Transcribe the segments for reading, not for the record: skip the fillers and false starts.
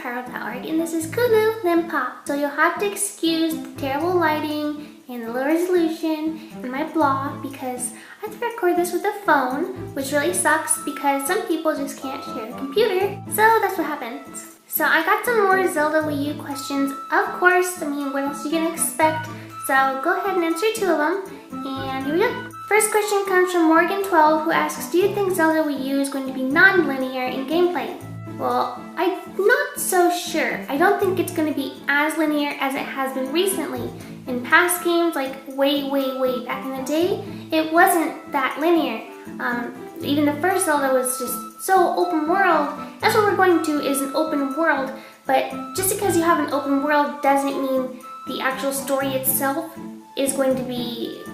Hyrule.org, and this is Kooloo, Limpah. So you'll have to excuse the terrible lighting and the low resolution and my blah because I have to record this with a phone, which really sucks because some people just can't share a computer. So that's what happens. So I got some more Zelda Wii U questions, of course. I mean, what else are you gonna expect? So go ahead and answer 2 of them, and here we go. First question comes from Morgan12, who asks, do you think Zelda Wii U is going to be non-linear in gameplay? Well, I'm not so sure. I don't think it's going to be as linear as it has been recently. In past games, like way back in the day, it wasn't that linear. Even the first Zelda was just so open world. That's what we're going to is an open world, but just because you have an open world doesn't mean the actual story itself is going to be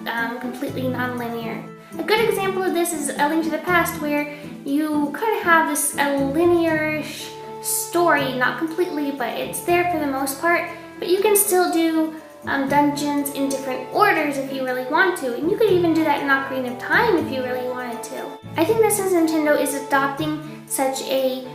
completely non-linear. A good example of this is A Link to the Past, where you kind of have this linear-ish story, not completely, but it's there for the most part, but you can still do dungeons in different orders if you really want to, and you could even do that in Ocarina of Time if you really wanted to. I think that since Nintendo is adopting such an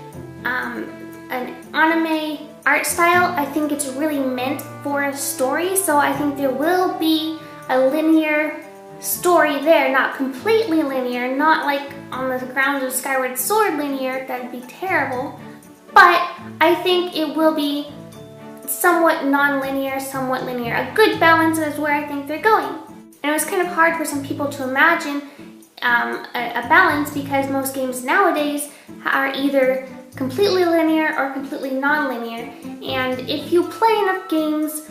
anime art style, I think it's really meant for a story, so I think there will be a linear story there, not completely linear, not like on the grounds of Skyward Sword linear, that'd be terrible, but I think it will be somewhat non-linear, somewhat linear. A good balance is where I think they're going. And it was kind of hard for some people to imagine a balance because most games nowadays are either completely linear or completely non-linear. And if you play enough games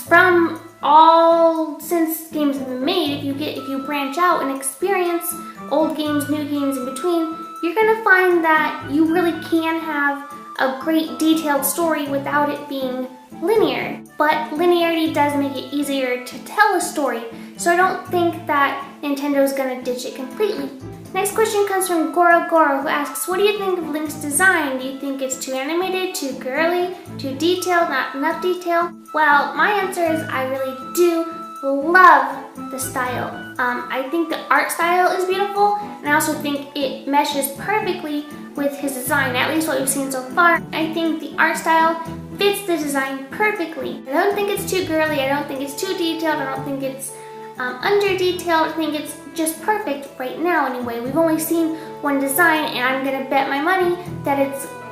from all since games have been made, if you branch out and experience old games, new games in between, you're gonna find that you really can have a great detailed story without it being linear. But linearity does make it easier to tell a story, so I don't think that Nintendo's gonna ditch it completely. Next question comes from Goro, who asks, what do you think of Link's design? Do you think it's too animated, too girly, too detailed, not enough detail? Well, my answer is I really do love the style. I think the art style is beautiful, and I also think it meshes perfectly with his design, at least what we've seen so far. I think the art style fits the design perfectly. I don't think it's too girly, I don't think it's too detailed, I don't think it's under-detailed. I think it's just perfect right now anyway. We've only seen one design, and I'm gonna bet my money that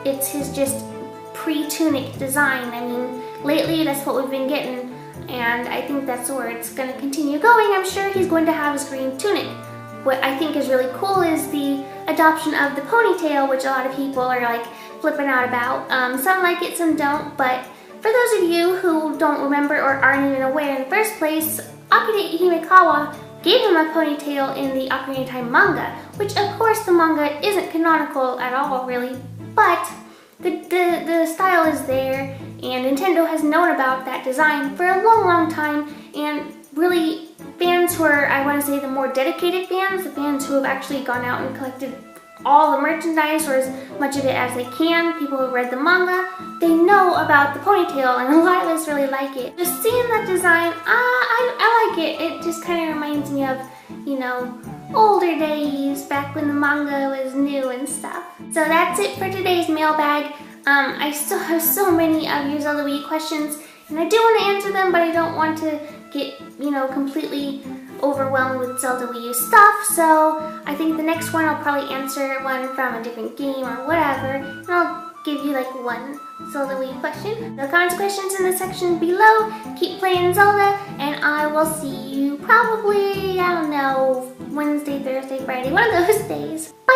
it's his just pre-tunic design. I mean, lately that's what we've been getting, and I think that's where it's gonna continue going. I'm sure he's going to have his green tunic. What I think is really cool is the adoption of the ponytail, which a lot of people are like flipping out about. Some like it, some don't, but for those of you who don't remember or aren't even aware in the first place, Akira Himekawa gave him a ponytail in the Ocarina of Time manga, which of course the manga isn't canonical at all really, but the style is there, and Nintendo has known about that design for a long time, and really fans who are, I want to say, the more dedicated fans, the fans who have actually gone out and collected all the merchandise or as much of it as they can, people who read the manga, they know about the ponytail, and a lot of us really like it. Just seeing that design, I like it. It just kind of reminds me of, you know, older days back when the manga was new and stuff. So that's it for today's mailbag. I still have so many of your Zelda Wii questions, and I do want to answer them, but I don't want to get, you know, completely overwhelmed with Zelda Wii U stuff, so I think the next one I'll probably answer one from a different game or whatever, and I'll give you like one Zelda Wii U question. So comment questions in the section below, keep playing Zelda, and I will see you probably, I don't know, Wednesday, Thursday, Friday, one of those days. Bye!